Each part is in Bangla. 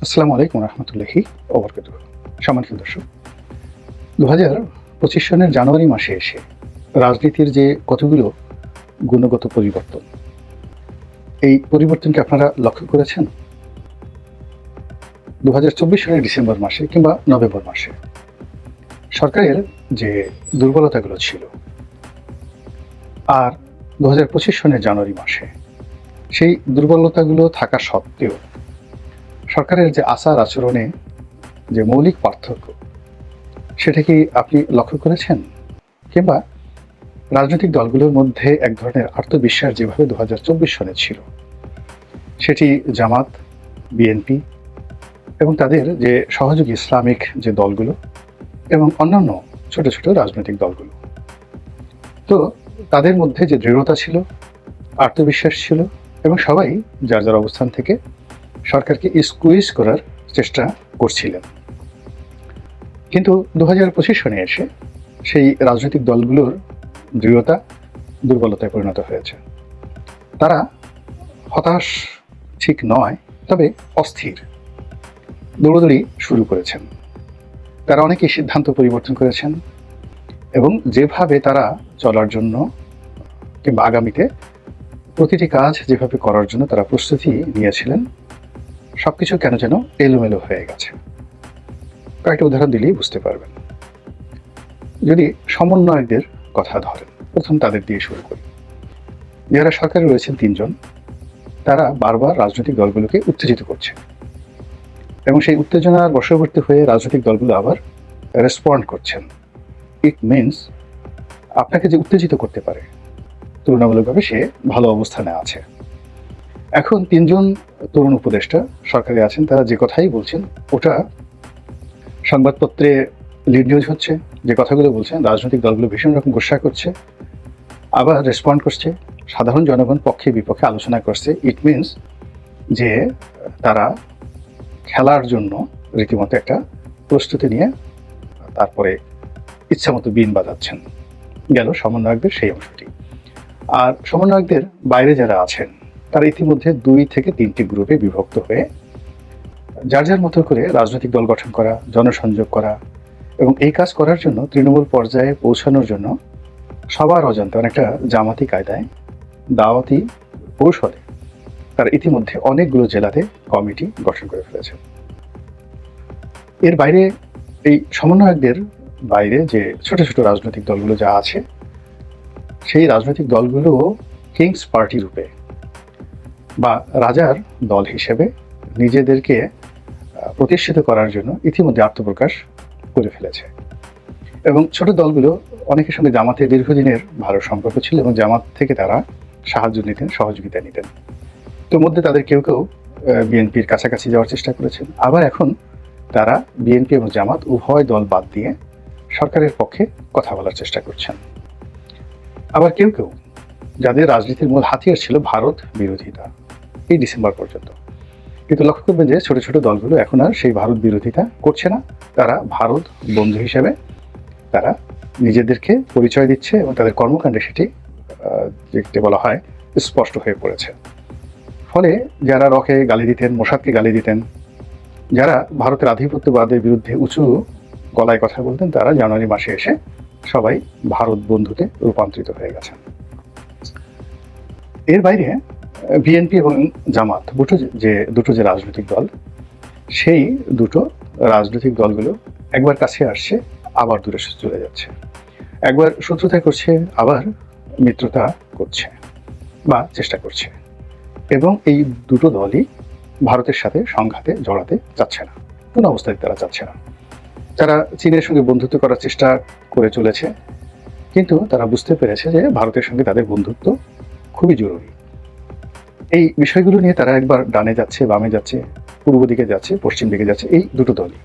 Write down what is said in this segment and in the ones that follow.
আসসালামু আলাইকুম রহমতুল্লাহি ওয়া বারাকাতুহু। সম্মানিত দর্শক, ২০২৫ সনের জানুয়ারি মাসে এসে রাজনীতির যে কতগুলো গুণগত পরিবর্তন, এই পরিবর্তনকে আপনারা লক্ষ্য করেছেন? ২০২৪ সনের ডিসেম্বর মাসে কিংবা নভেম্বর মাসে সরকারের যে দুর্বলতাগুলো ছিল, আর ২০২৫ সনের জানুয়ারি মাসে সেই দুর্বলতাগুলো থাকা সত্ত্বেও সরকারের যে আচার আচরণে যে মৌলিক পার্থক্য, সেটা কি আপনি লক্ষ্য করেছেন? কিংবা রাজনৈতিক দলগুলোর মধ্যে এক ধরনের আত্মবিশ্বাস যেভাবে ২০২৪ সনে ছিল, সেটি জামাত, বিএনপি এবং তাদের যে সহযোগী ইসলামিক যে দলগুলো এবং অন্যান্য ছোট ছোট রাজনৈতিক দলগুলো, তো তাদের মধ্যে যে দৃঢ়তা ছিল, আত্মবিশ্বাস ছিল এবং সবাই যার যার অবস্থান থেকে সরকারকে স্কুইজ করার চেষ্টা করছিলেন। কিন্তু ২০২৫ সনে এসে সেই রাজনৈতিক দলগুলোর দৃঢ়তা দুর্বলতায় পরিণত হয়েছে। তারা হতাশ ঠিক নয়, তবে অস্থির, দৌড়দৌড়ি শুরু করেছেন। তারা অনেকেই সিদ্ধান্ত পরিবর্তন করেছেন এবং যেভাবে তারা চলার জন্য কিংবা আগামীতে প্রতিটি কাজ যেভাবে করার জন্য তারা প্রস্তুতি নিয়েছিলেন, সবকিছু কেন যেন এলোমেলো হয়ে গেছে। কয়েকটা উদাহরণ দিলেই বুঝতে পারবেন। যদি সমন্বয়কদের কথা ধরেন, প্রথম তাদের দিয়ে শুরু করি। যারা সরকারে রয়েছেন ৩ জন, তারা বারবার রাজনৈতিক দলগুলোকে উত্তেজিত করছে এবং সেই উত্তেজনার বশবর্তী হয়ে রাজনৈতিক দলগুলো আবার রেসপন্ড করছেন। ইট মিনস আপনাকে যে উত্তেজিত করতে পারে, তুলনামূলকভাবে সে ভালো অবস্থানে আছে। এখন ৩ জন তরুণ উপদেষ্টা সরকারে আছেন, তারা যে কথাই বলছেন ওটা সংবাদপত্রে লিড নিউজ হচ্ছে। যে কথাগুলো বলছেন রাজনৈতিক দলগুলো ভীষণ রকম গোসা করছে, আবার রেসপন্ড করছে, সাধারণ জনগণ পক্ষে বিপক্ষে আলোচনা করছে। ইট মিনস যে তারা খেলার জন্য রীতিমতো একটা প্রস্তুতি নিয়ে তারপরে ইচ্ছামতো বিন বাজাচ্ছেন। গেল সমন্বয়কদের সেই অংশটি। আর সমন্বয়কদের বাইরে যারা আছেন, তারা ইতিমধ্যে ২ থেকে ৩টি গ্রুপে বিভক্ত হয়ে যার যার মতো করে রাজনৈতিক দল গঠন করা, জনসংযোগ করা এবং এই কাজ করার জন্য তৃণমূল পর্যায়ে পৌঁছানোর জন্য সবার অজান্তে অনেকটা জামাতি কায়দায়, দাওয়াতি কৌশলে তারা ইতিমধ্যে অনেকগুলো জেলাতে কমিটি গঠন করে ফেলেছে। এর বাইরে এই সমন্বয়কদের বাইরে যে ছোট ছোট রাজনৈতিক দলগুলো যা আছে, সেই রাজনৈতিক দলগুলো কিংস পার্টি রূপে বা রাজার দল হিসেবে নিজেদেরকে প্রতিষ্ঠিত করার জন্য ইতিমধ্যে আত্মপ্রকাশ করে ফেলেছে। এবং ছোট দলগুলো অনেকের সঙ্গে জামাতের দীর্ঘদিনের ভালো সম্পর্ক ছিল এবং জামাত থেকে তারা সাহায্য নিতেন, সহযোগিতা নিতেন। তো মধ্যে তাদের কেউ কেউ বিএনপির কাছাকাছি যাওয়ার চেষ্টা করেছেন। আবার এখন তারা বিএনপি এবং জামাত উভয় দল বাদ দিয়ে সরকারের পক্ষে কথা বলার চেষ্টা করছেন। আবার কেউ কেউ যাদের রাজনীতির মূল হাতিয়ার ছিল ভারত বিরোধিতা, এই ডিসেম্বর পর্যন্ত। কিন্তু লক্ষ্য করবেন যে ছোট ছোট দলগুলো এখন আর সেই ভারত বিরোধিতা করছে না, তারা ভারত বন্ধু হিসেবে তারা নিজেদেরকে পরিচয় দিচ্ছে এবং তাদের কর্মকাণ্ডে সেটি যেটি বলা হয় স্পষ্ট হয়ে পড়েছে। ফলে যারা রকে গালি দিতেন, মোসাদকে গালি দিতেন, যারা ভারতের আধিপত্যবাদের বিরুদ্ধে উঁচু গলায় কথা বলতেন, তারা জানুয়ারি মাসে এসে সবাই ভারত বন্ধুতে রূপান্তরিত হয়ে গেছেন। এর বাইরে বিএনপি এবং জামাত দুটো যে রাজনৈতিক দল, সেই দুটো রাজনৈতিক দলগুলো একবার কাছে আসছে, আবার দূরে চলে যাচ্ছে। একবার শত্রুতা করছে, আবার মিত্রতা করছে বা চেষ্টা করছে। এবং এই দুটো দলই ভারতের সাথে সংঘাতে জড়াতে চাচ্ছে না, কোনো অবস্থায় তারা চাচ্ছে না। তারা চীনের সঙ্গে বন্ধুত্ব করার চেষ্টা করে চলেছে, কিন্তু তারা বুঝতে পেরেছে যে ভারতের সঙ্গে তাদের বন্ধুত্ব খুবই জরুরি। এই বিষয়গুলো নিয়ে তারা একবার ডানে যাচ্ছে, বামে যাচ্ছে, পূর্ব দিকে যাচ্ছে, পশ্চিম দিকে যাচ্ছে, এই দুটো দলই।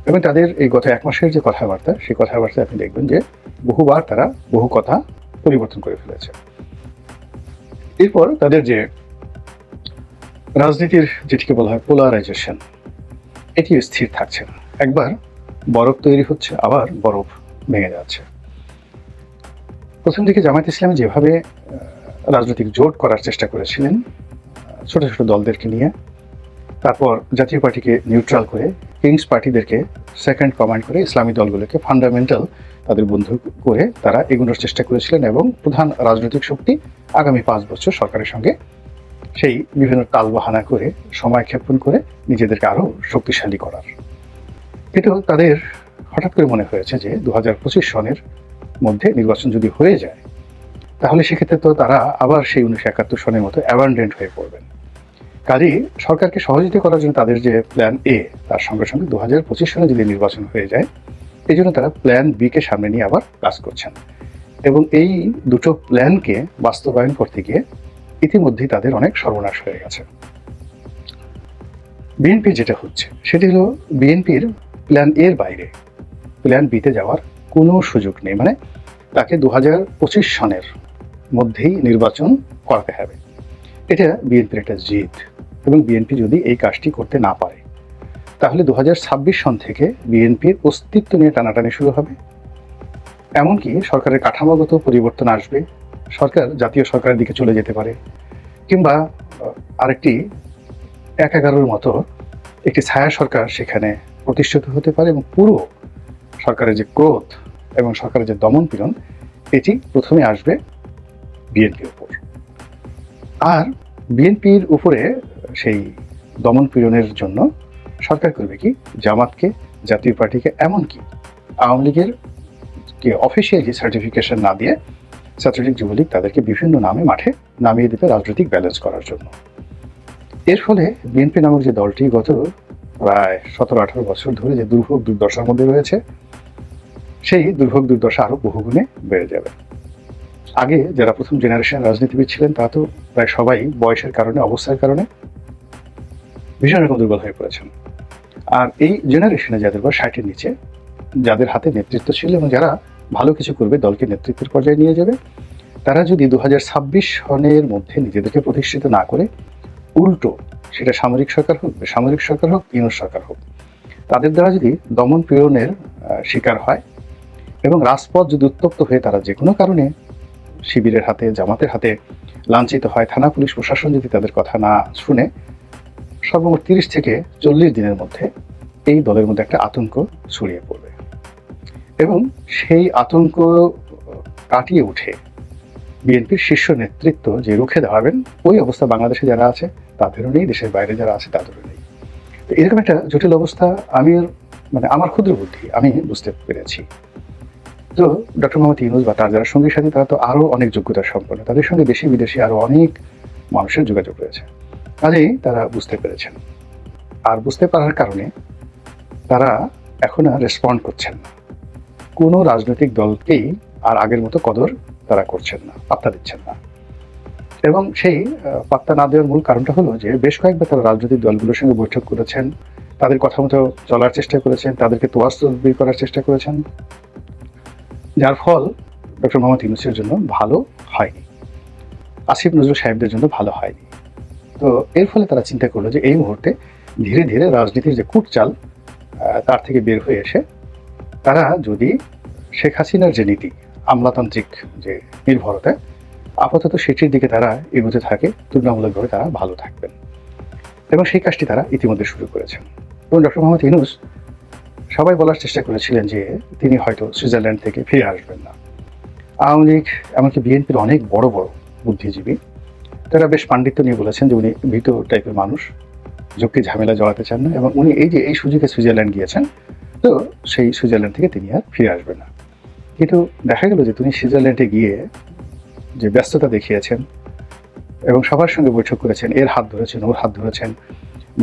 এবং তাদের এই গত ১ মাসের যে কথাবার্তা, সেই কথাবার্তায় আপনি দেখবেন যে বহুবার তারা বহু কথা পরিবর্তন করে ফেলেছে। এরপর তাদের যে রাজনীতির যেটিকে বলা হয় পোলারাইজেশন, এটি স্থির থাকছে না। একবার বরফ তৈরি হচ্ছে, আবার বরফ ভেঙে যাচ্ছে। প্রথম দিকে জামায়াত ইসলামী যেভাবে রাজনৈতিক জোট করার চেষ্টা করেছিলেন ছোট ছোট দলদেরকে নিয়ে, তারপর জাতীয় পার্টিকে নিউট্রাল করে কিংস পার্টিদেরকে সেকেন্ড কমান্ড করে ইসলামী দলগুলোকে ফান্ডামেন্টাল তাদের বন্ধু করে তারা এগোনোর চেষ্টা করেছিলেন এবং প্রধান রাজনৈতিক শক্তি আগামী 5 বছর সরকারের সঙ্গে সেই বিভিন্ন টালবাহানা করে সময় ক্ষেপণ করে নিজেদেরকে আরও শক্তিশালী করার। কিন্তু তাদের হঠাৎ করে মনে হয়েছে যে 2025 সনের মধ্যে নির্বাচন যদি হয়ে যায় তাহলে সেক্ষেত্রে তো তারা আবার সেই 1971 সনের মতো অ্যাবান্ডেন্ট হয়ে পড়বেন। কাজেই সরকারকে সহযোগিতা করার জন্য তাদের যে প্ল্যান এ, তার সঙ্গে সঙ্গে 2025 সনে যদি নির্বাচন হয়ে যায় এই জন্য তারা প্ল্যান বি কে সামনে নিয়ে আবার কাজ করছেন। এবং এই দুটো প্ল্যানকে বাস্তবায়ন করতে গিয়ে ইতিমধ্যেই তাদের অনেক সর্বনাশ হয়ে গেছে। বিএনপি যেটা হচ্ছে সেটি হলো বিএনপির প্ল্যান এর বাইরে প্ল্যান বিতে যাওয়ার কোনো সুযোগ নেই। মানে তাকে 2025 সনের মধ্যেই নির্বাচন করাতে হবে, এটা বিএনপির একটা জিদ। এবং বিএনপি যদি এই কাজটি করতে না পারে তাহলে 2026 সন থেকে বিএনপির অস্তিত্ব নিয়ে টানাটানি শুরু হবে। এমনকি সরকারের কাঠামোগত পরিবর্তন আসবে, সরকার জাতীয় সরকারের দিকে চলে যেতে পারে, কিংবা আরেকটি 1/11 মতো একটি ছায়া সরকার সেখানে প্রতিষ্ঠিত হতে পারে এবং পুরো সরকারের যে ক্রোধ এবং সরকারের যে দমন পীড়ন এটি প্রথমে আসবে বিএনপির উপর। আর বিএনপির উপরে সেই দমন পীড়নের জন্য সরকার করবে কি, জামাতকে, জাতীয় পার্টিকে, এমনকি আওয়ামী লীগের অফিসিয়ালি সার্টিফিকেশন না দিয়ে ছাত্রলীগ, যুবলীগ তাদেরকে বিভিন্ন নামে মাঠে নামিয়ে দেবে রাজনৈতিক ব্যালেন্স করার জন্য। এর ফলে বিএনপি নামক যে দলটি গত প্রায় 17-18 বছর ধরে যে দুর্ভোগ দুর্দশার মধ্যে রয়েছে সেই দুর্ভোগ দুর্দশা আরো বহুগুণে বেড়ে যাবে। আগে যারা প্রথম জেনারেশনের রাজনীতিবিদ ছিলেন তা তো প্রায় সবাই বয়সের কারণে, অবস্থার কারণে ভীষণ রকম দুর্বল হয়ে পড়েছেন। আর এই জেনারেশনে যাদের বয়স 60-এর নিচে, যাদের হাতে নেতৃত্ব ছিল এবং যারা ভালো কিছু করবে, দলকে নেতৃত্বের পর্যায়ে নিয়ে যাবে, তারা যদি 2026 সনের মধ্যে নিজেদেরকে প্রতিষ্ঠিত না করে উল্টো, সেটা সামরিক সরকার হোক, বেসামরিক সরকার হোক, ইউনিট সরকার হোক, তাদের দ্বারা যদি দমন পীড়নের শিকার হয় এবং রাজপথ যদি উত্তপ্ত হয়ে তারা যে কোনো কারণে শিবিরের হাতে, জামাতের হাতে লাঞ্ছিত হয়, থানা পুলিশ প্রশাসন যদি তাদের কথা না শুনে, সর্বমোট 30 থেকে 40 দিনের মধ্যে এই দলের মধ্যে একটা আতঙ্ক ছড়িয়ে পড়বে এবং সেই আতঙ্ক কাটিয়ে উঠে বিএনপির শীর্ষ নেতৃত্ব যে রুখে দাঁড়াবেন, ওই অবস্থা বাংলাদেশে যারা আছে তাদেরও নেই, দেশের বাইরে যারা আছে তাদেরও নেই। তো এরকম একটা জটিল অবস্থা আমার ক্ষুদ্র বুদ্ধি আমি বুঝতে পেরেছি। তো ডক্টর মোহাম্মদ ইউনূস বা তার যারা সঙ্গী সাথী তারা তো আরও অনেক যোগ্যতা সম্পন্ন, তাদের সঙ্গে দেশি বিদেশি আরও অনেক মানুষের যোগাযোগ রয়েছে, কাজেই তারা বুঝতে পেরেছেন। আর বুঝতে পারার কারণে তারা এখন আর রেসপন্ড করছেন না, কোনো রাজনৈতিক দলকেই আর আগের মতো কদর তারা করছেন না, পাত্তা দিচ্ছেন না। এবং সেই পাত্তা না দেওয়ার মূল কারণটা হলো যে বেশ কয়েকবার তারা রাজনৈতিক দলগুলোর সঙ্গে বৈঠক করেছেন, তাদের কথা মতো চলার চেষ্টা করেছেন, তাদেরকে তোয়াজ তদবির করার চেষ্টা করেছেন, যার ফল ডক্টর মোহাম্মদ ইউনূসের জন্য ভালো হয়নি, আসিফ নজরুল সাহেবদের জন্য ভালো হয়নি। তো এর ফলে তারা চিন্তা করলো যে এই মুহূর্তে ধীরে ধীরে রাজনীতির যে কূটচাল তার থেকে বের হয়ে এসে তারা যদি শেখ হাসিনার যে নীতি, আমলাতান্ত্রিক যে নির্ভরতা, আপাতত সেটির দিকে তারা এগোতে থাকে, তুলনামূলকভাবে তারা ভালো থাকবেন। এবং সেই কাজটি তারা ইতিমধ্যে শুরু করেছেন। এবং ডক্টর মোহাম্মদ ইউনূস সবাই বলার চেষ্টা করেছিলেন যে তিনি হয়তো সুইজারল্যান্ড থেকে ফিরে আসবেন না। আওয়ামী লীগ, এমনকি বিএনপির অনেক বড় বড় বুদ্ধিজীবী তারা বেশ পাণ্ডিত্য নিয়ে বলেছেন যে উনি ভীত টাইপের মানুষ, ঝুঁকি ঝামেলা জড়াতে চান না, এবং উনি এই সুযোগে সুইজারল্যান্ড গিয়েছেন, তো সেই সুইজারল্যান্ড থেকে তিনি আর ফিরে আসবেন না। কিন্তু দেখা গেল যে তিনি সুইজারল্যান্ডে গিয়ে যে ব্যস্ততা দেখিয়েছেন এবং সবার সঙ্গে বৈঠক করেছেন, এর হাত ধরেছেন, ওর হাত ধরেছেন,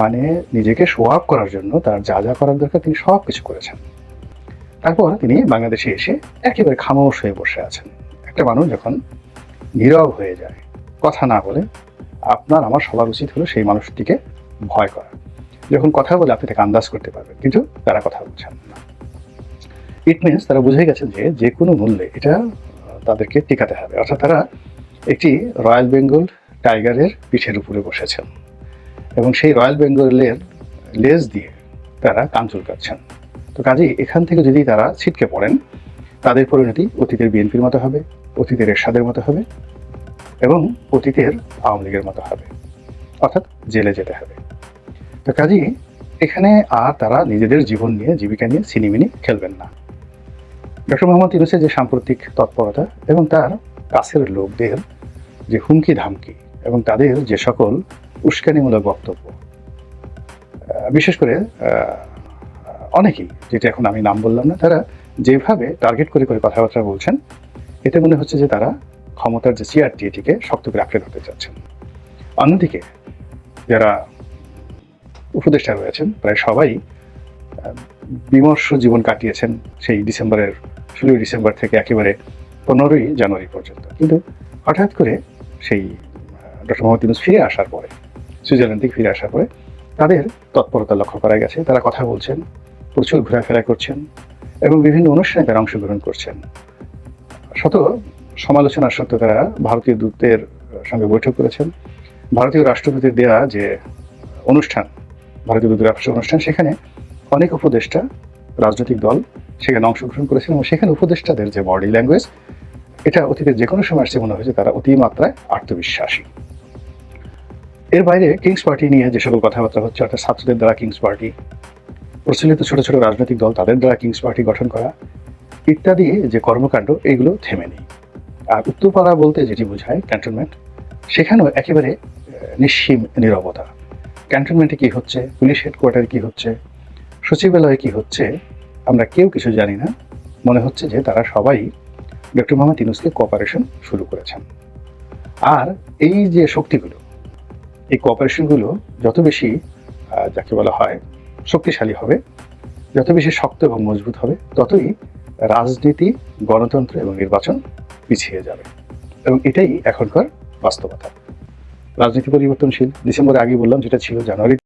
মানে নিজেকে শো আপ করার জন্য তার যা যা করার দরকার তিনি সব কিছু করেছেন। তারপর তিনি বাংলাদেশে এসে একেবারে খামোশ হয়ে বসে আছেন। একটা মানুষ যখন নীরব হয়ে যায়, কথা না বলে, আপনার আমার সবার উচিত হলো সেই মানুষটিকে ভয় করা। যখন কথা বলে আপনি তাকে আন্দাজ করতে পারবেন, কিন্তু তারা কথা বলছেন না। ইট মিনস তারা বুঝে গেছেন যে যে কোনো মূল্যে এটা তাদেরকে টিকাতে হবে। অর্থাৎ তারা একটি রয়্যাল বেঙ্গল টাইগারের পিঠের উপরে বসেছেন এবং সেই রয়্যাল বেঙ্গলের লেজ দিয়ে তারা কান চুলকাচ্ছেন। তো কাজেই এখান থেকে যদি তারা ছিটকে পড়েন, তাদের পরিণতি অতীতের বিএনপির মতো হবে, অতীতের এরশাদের মতো হবে এবং অতীতের আওয়ামী লীগের মতো হবে, অর্থাৎ জেলে যেতে হবে। তো তো কাজেই এখানে আর তারা নিজেদের জীবন নিয়ে, জীবিকা নিয়ে সিনেমিনি খেলবেন না। ডক্টর মোহাম্মদ ইউনূসের যে সাম্প্রতিক তৎপরতা এবং তার কাছের লোকদের যে হুমকি ধামকি এবং তাদের যে সকল উস্কানিমূলক বক্তব্য, বিশেষ করে অনেকেই, যেটা এখন আমি নাম বললাম না, তারা যেভাবে টার্গেট করে করে কথাবার্তা বলছেন, এতে মনে হচ্ছে যে তারা ক্ষমতার যে চেয়ারটি এটিকে শক্ত করে আঁকড়ে ধরতে চাচ্ছেন। অন্যদিকে যারা উপদেষ্টা রয়েছেন প্রায় সবাই বিমর্ষ জীবন কাটিয়েছেন সেই 16 ডিসেম্বর থেকে একেবারে 15ই জানুয়ারি পর্যন্ত। কিন্তু হঠাৎ করে সেই ডক্টর মোহাম্মদ ইউনূস ফিরে আসার পরে, সুইজারল্যান্ড থেকে ফিরে আসার পরে তাদের তৎপরতা লক্ষ্য করা গেছে। তারা কথা বলছেন, প্রচুর ঘোরাফেরা করছেন এবং বিভিন্ন অনুষ্ঠানে তারা অংশগ্রহণ করছেন। শত সমালোচনার সত্ত্বেও তারা ভারতীয় দূতের সঙ্গে বৈঠক করেছেন। ভারতীয় রাষ্ট্রপতির দেয়া যে অনুষ্ঠান, ভারতীয় দূতাবাসের অনুষ্ঠান, সেখানে অনেক উপদেষ্টা, রাজনৈতিক দল সেখানে অংশগ্রহণ করেছেন এবং সেখানে উপদেষ্টাদের যে বডি ল্যাঙ্গুয়েজ, এটা অতীতের যে কোনো সময় আসছে মনে হয়েছে তারা অতিমাত্রায় আত্মবিশ্বাসী। এর বাইরে কিংস পার্টি নিয়ে যে সকল কথাবার্তা হচ্ছে, অর্থাৎ ছাত্রদের দ্বারা কিংস পার্টি, প্রচলিত ছোট ছোট রাজনৈতিক দল তাদের দ্বারা কিংস পার্টি গঠন করা ইত্যাদি যে কর্মকাণ্ড, এগুলো থেমে নেই। আর উত্তরপাড়া বলতে যেটি বোঝায় ক্যান্টনমেন্ট, সেখানেও একেবারে নিঃসীম নীরবতা। ক্যান্টনমেন্টে কি হচ্ছে, পুলিশ হেডকোয়ার্টারে কি হচ্ছে, সচিবালয়ে কি হচ্ছে, আমরা কেউ কিছু জানি না। মনে হচ্ছে যে তারা সবাই ডক্টর মোহাম্মদ ইউনূসকে কোঅপারেশন শুরু করেছেন। আর এই যে শক্তিগুলো, এই কোঅপারেশনগুলো যত বেশি যাকে বলা হয় শক্তিশালী হবে, যত বেশি শক্ত এবং মজবুত হবে, ততই রাজনীতি, গণতন্ত্র এবং নির্বাচন পিছিয়ে যাবে। এবং এটাই এখনকার বাস্তবতা। রাজনীতি পরিবর্তনশীল। ডিসেম্বরে আগে বললাম যেটা ছিল জানুয়ারিতে